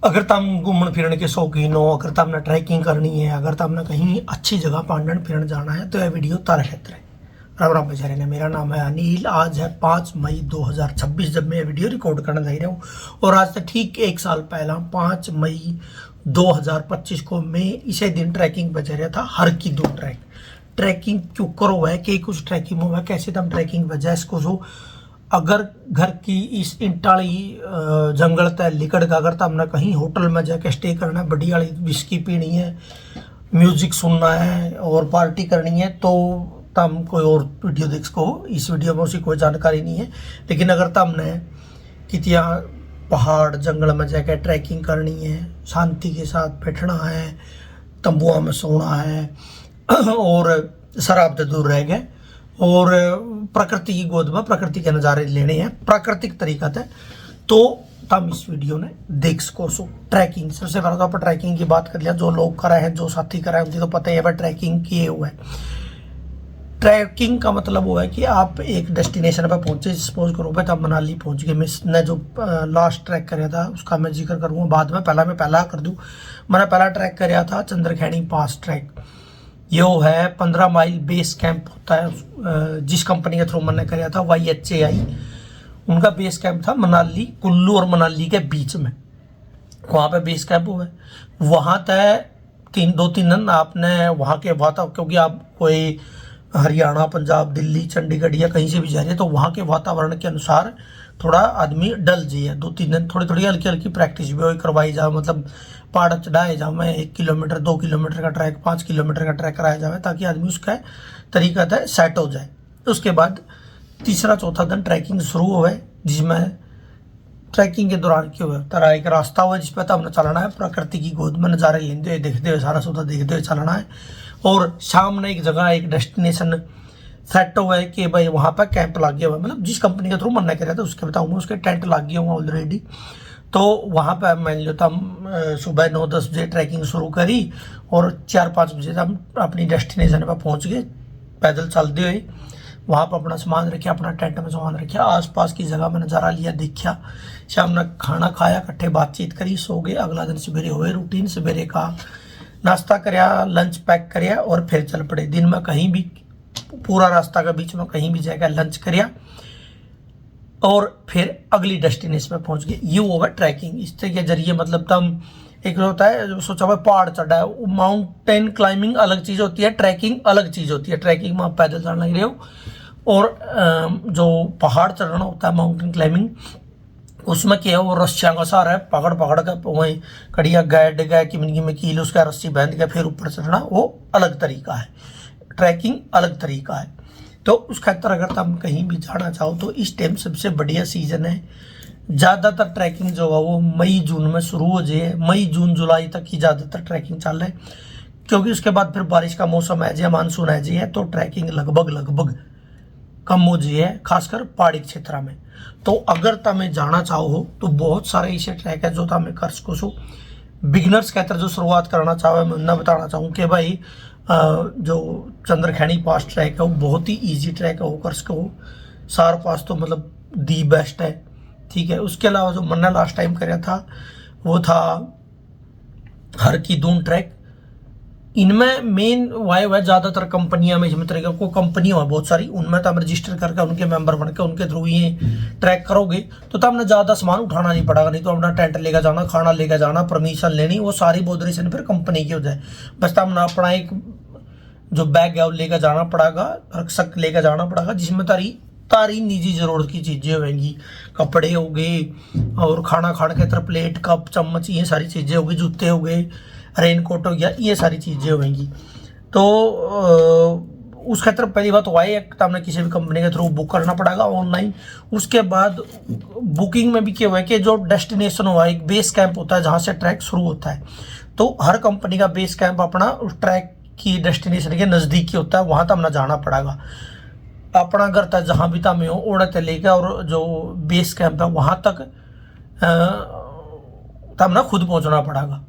अगर तम घूमन फिरन के शौकीन हो, अगर तमने ट्रैकिंग करनी है, अगर तमने कहीं अच्छी जगह पांडन फिरन जाना है तो यह वीडियो तारा क्षेत्र है। राम राम बेचारे ने, मेरा नाम है अनिल। आज है 5 मई 2026 जब मैं वीडियो रिकॉर्ड करने जा रहा हूँ। और आज से ठीक 1 साल पहला 5 मई 2025 को मैं इसे दिन ट्रैकिंग पे जा रहा था। हर की दो ट्रैकिंग क्यों करो है कि कुछ ट्रैकिंग हो है, कैसे तम ट्रैकिंग वजह इसको जो अगर घर की इस इंटाली जंगल तय लिकड़ का अगर तमने कहीं होटल में जाके स्टे करना है, बढ़िया वाली विस्की पीनी है, म्यूजिक सुनना है और पार्टी करनी है तो तम कोई और वीडियो देख सको। इस वीडियो में उसकी कोई जानकारी नहीं है। लेकिन अगर तमने कितिया पहाड़ जंगल में जाकर ट्रैकिंग करनी है, शांति के साथ बैठना है, तंबुआ में सोना है और शराब से दूर रह गए और प्रकृति की गोद में प्रकृति के नज़ारे लेने हैं प्राकृतिक तरीका से, तो तम इस वीडियो ने देख सको। सो ट्रैकिंग सबसे पहले तो आप ट्रैकिंग की बात कर लिया। जो लोग करे हैं, जो साथी करे हैं, उनकी तो पता ही है भाई ट्रैकिंग किए हुआ है। ट्रैकिंग का मतलब वो है कि आप एक डेस्टिनेशन पर पहुंचे। सपोज करो भाई तब मनाली पहुंच गए। मैं जो लास्ट ट्रैक कराया था उसका मैं जिक्र करूँगा बाद में, पहला मैं पहला कर दूँ। मैंने पहला ट्रैक कराया था चंद्रखैनी पास ट्रैक। ये है 15 माइल बेस कैंप होता है जिस कंपनी के थ्रू मैंने कराया था, YHAI। उनका बेस कैंप था मनाली, कुल्लू और मनाली के बीच में। वहाँ पे बेस कैंप हुआ है। वहाँ तय 2-3 दिन आपने वहाँ के वातावरण, क्योंकि आप कोई हरियाणा, पंजाब, दिल्ली, चंडीगढ़ या कहीं से भी जा रहे हैं तो वहाँ के वातावरण के अनुसार थोड़ा आदमी डल जाइए। 2-3 दिन थोड़ी थोड़ी हल्की हल्की प्रैक्टिस भी करवाई जाए। मतलब पहाड़ चढ़ाए जाए, मैं 1 किलोमीटर 2 किलोमीटर का ट्रैक, 5 किलोमीटर का ट्रैक कराया जाए ताकि आदमी उसका तरीका तय सेट हो जाए। उसके बाद तीसरा चौथा दिन ट्रैकिंग शुरू हो है, जिसमें ट्रैकिंग के दौरान क्या हुआ तरह एक रास्ता हुआ जिस पर तो हमने चलना है, प्रकृति की गोद में नज़ारे लेते हुए देखते हुए सारा सौदा देखते हुए चलना है। और सामने एक जगह एक डेस्टिनेशन सेट हुआ है कि भाई वहाँ पर कैंप लग गया हुआ है। मतलब जिस कंपनी के थ्रू मना कर रहा था उसके बताऊँगा, उसके टेंट लग गया हुआ ऑलरेडी। तो वहाँ पर मान लो तो हम सुबह 9-10 बजे ट्रैकिंग शुरू करी और 4-5 बजे हम अपनी डेस्टिनेशन पर पहुँच गए पैदल चलते हुए। वहाँ पर अपना सामान रखा, अपना टेंट में सामान रखा, आसपास की जगह में नज़ारा लिया, देखा। शाम ने खाना खाया, इकट्ठे बातचीत करी, सो गए। अगला दिन सवेरे हुए रूटीन, सवेरे का नाश्ता कराया, लंच पैक कराया और फिर चल पड़े। दिन में कहीं भी पूरा रास्ता के बीच में कहीं भी जाकर लंच कराया और फिर अगली डेस्टिनेशन में पहुंच गए। ये होगा ट्रैकिंग। इसके के जरिए मतलब तम एक होता है जो सोचा हुआ पहाड़ चढ़ा है, माउंटेन क्लाइंबिंग अलग चीज़ होती है, ट्रैकिंग अलग चीज़ होती है। ट्रैकिंग में आप पैदल चढ़ने लग रहे हो और जो पहाड़ चढ़ना होता है माउंटेन क्लाइंबिंग, उसमें क्या है वो रस्सियाँ का सहारा है, पकड़ पकड़ कर वहीं कड़िया गए गए कि में कील उसका रस्सी बांध के फिर ऊपर चढ़ना, वो अलग तरीका है। ट्रैकिंग अलग तरीका है। तो उस खातर अगर तुम कहीं भी जाना चाहो तो इस टाइम सबसे बढ़िया सीजन है। ज़्यादातर ट्रैकिंग जो है वो मई जून में शुरू हो जाए। मई जून जुलाई तक ही ज़्यादातर ट्रैकिंग चल रहा है, क्योंकि उसके बाद फिर बारिश का मौसम है जाए, मानसून है जाए, तो ट्रैकिंग लगभग कम हो जाए, खासकर पहाड़ी क्षेत्र में। तो अगर तुम्हें जाना चाहो तो बहुत सारे ऐसे ट्रैक है जो तुम्हें कर सको। बिगिनर्स कहते जो शुरुआत करना चाहो, मैं उन्हें बताना चाहूँ कि भाई जो चंद्रखैनी पास ट्रैक है वो बहुत ही इजी ट्रैक है, वो कर सको। सार पास तो मतलब दी बेस्ट है, ठीक है। उसके अलावा जो मैंने लास्ट टाइम कराया था वो था हर की दून ट्रैक। इनमें मेन वाई है ज़्यादातर कंपनियां में इसमें तरीके को कंपनियां हैं बहुत सारी, उनमें तो हम रजिस्टर करके उनके मेंबर बन के उनके थ्रू ये ट्रैक करोगे तो हमने ज़्यादा सामान उठाना नहीं पड़ेगा। नहीं तो अपना टेंट लेकर जाना, खाना लेकर जाना, परमिशन लेनी, वो सारी बोदरेशन फिर कंपनी की हो जाए। बस हमने अपना एक जो बैग है वो लेकर जाना पड़ेगा, रक्षक लेकर जाना पड़ेगा, जिसमें तारी निजी ज़रूरत की चीज़ें होंगी, कपड़े हो गए और खाना खाने के तरफ प्लेट, कप, चम्मच, ये सारी चीज़ें होगी, जूते हो गए, रेनकोट हो गया, ये सारी चीज़ें होंगी। तो उस क्षेत्र पहली बात हुआ है तो हमने किसी भी कंपनी के थ्रू बुक करना पड़ेगा ऑनलाइन। उसके बाद बुकिंग में भी क्या हुआ है कि जो डेस्टिनेशन हुआ एक बेस कैंप होता है जहाँ से ट्रैक शुरू होता है। तो हर कंपनी का बेस कैंप अपना उस ट्रैक की डेस्टिनेशन के नज़दीक ही होता है, वहाँ तक हमने जाना पड़ेगा। अपना घर तक जहाँ भी तमें हो ओढ़े ते लेकर और जो बेस कैंप है वहाँ तक हमने खुद पहुँचना पड़ेगा।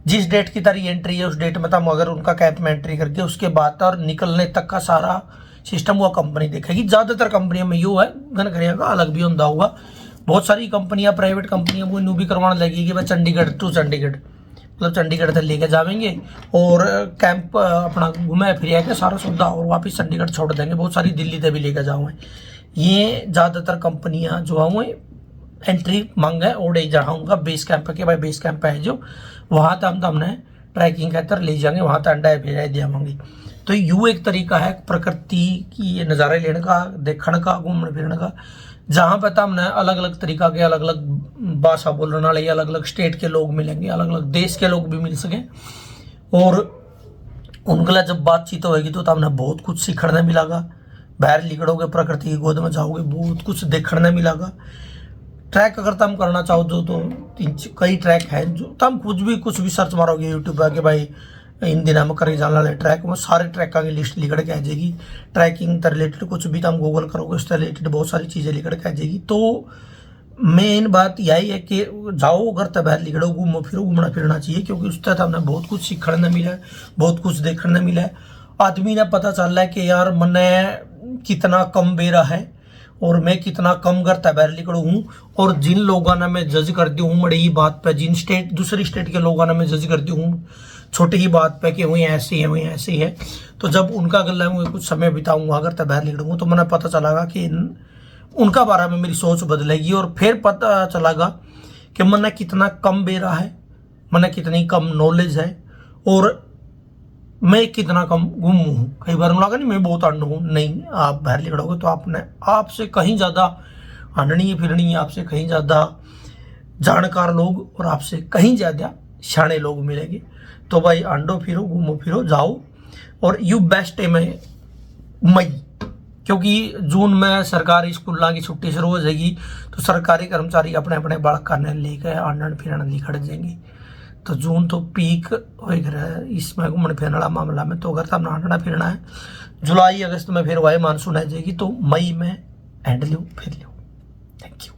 जिस डेट की तारी एंट्री है उस डेट में तम अगर उनका कैंप में एंट्री करके उसके बाद और निकलने तक का सारा सिस्टम वो कंपनी देखेगी। ज़्यादातर कंपनियों में यू है, गन करेगा अलग भी होता होगा। बहुत सारी कंपनियां, प्राइवेट कंपनियां वो न्यू भी करवाने लगी कि भाई चंडीगढ़ टू चंडीगढ़, मतलब चंडीगढ़ तक लेके जाएंगे और कैंप अपना घुमाए फिर के सारा सुविधा और वापस चंडीगढ़ छोड़ देंगे। बहुत सारी दिल्ली तक भी लेके जाऊँ। ये ज़्यादातर कंपनियां जो है एंट्री मांगा है और जाऊँगा बेस कैंप के, भाई बेस कैंप है जो वहाँ तक हमने ट्रैकिंग के अंदर ले जाएंगे, वहाँ तक अंडा फिर दियावांगे। तो यू एक तरीका है प्रकृति की नज़ारे लेने का, देखने का, घूमने फिरने का, जहाँ पर हमने अलग अलग तरीका के, अलग अलग भाषा बोलने वाले, अलग अलग स्टेट के लोग मिलेंगे, अलग अलग देश के लोग भी मिल सके और उनके जब बातचीत होगी तो हमने बहुत कुछ सीखने मिलेगा। बाहर निकलोगे, प्रकृति की गोद में जाओगे, बहुत कुछ देखने मिलेगा। ट्रैक अगर तुम करना चाहो तो कई ट्रैक हैं जो तुम कुछ भी सर्च मारोगे यूट्यूब पर कि भाई इन दिनों में करे जाने वाले ट्रैक, वो सारे ट्रैकों की लिस्ट लिखड़ के आ जाएगी। ट्रैकिंग से रिलेटेड कुछ भी तुम गूगल करोगे उससे रिलेटेड बहुत सारी चीज़ें लिखड़ के आ जाएगी। तो मेन बात यही है कि जाओ अगर तब बाहर निकलो, घूमो फिरो, घूमना फिरना चाहिए, क्योंकि उस तक हमने बहुत कुछ सीखने मिला है, बहुत कुछ देखने मिला है। आदमी ने पता चल रहा है कि यार मैंने कितना कम बेरा है और मैं कितना कम करता बाहर निकलू हूँ। और जिन लोगों ने मैं जज करती हूँ बड़ी ही बात पे, जिन दूसरी स्टेट के लोगों ने मैं जज करती हूँ छोटी ही बात पे कि वही ऐसी है, वही ऐसी है, तो जब उनका गला में कुछ समय बिताऊंगा, अगर तब बाहर निकलूंगा तो मैंने पता चलागा कि उनका बारे में मेरी सोच बदलेगी और फिर पता चलागा कि मैंने कितना कम बेरा है, मैंने कितनी कम नॉलेज है और मैं कितना कम गुम हूँ। कई बार मुझे लगा नहीं मैं बहुत अंड हूँ, नहीं, आप बाहर निकलोगे तो आपने आपसे कहीं ज़्यादा अंडनी फिरनी, आपसे कहीं ज़्यादा जानकार लोग और आपसे कहीं ज़्यादा शाणे लोग मिलेंगे। तो भाई अंडो फिरो, घूमो फिरो, जाओ। और यू बेस्ट है मई, क्योंकि जून में सरकारी स्कूलों की छुट्टी शुरू हो जाएगी तो सरकारी कर्मचारी अपने अपने बालक करने लेकर आंडन फिरन लिखड़ जाएंगे। तो जून तो पीक हो इसमें घूमने फिरने वाला मामला में। तो अगर तुम आंडना फिरना है जुलाई अगस्त में फिर वायु मानसून आ जाएगी, तो मई में एंड लो फिर लो। Thank you.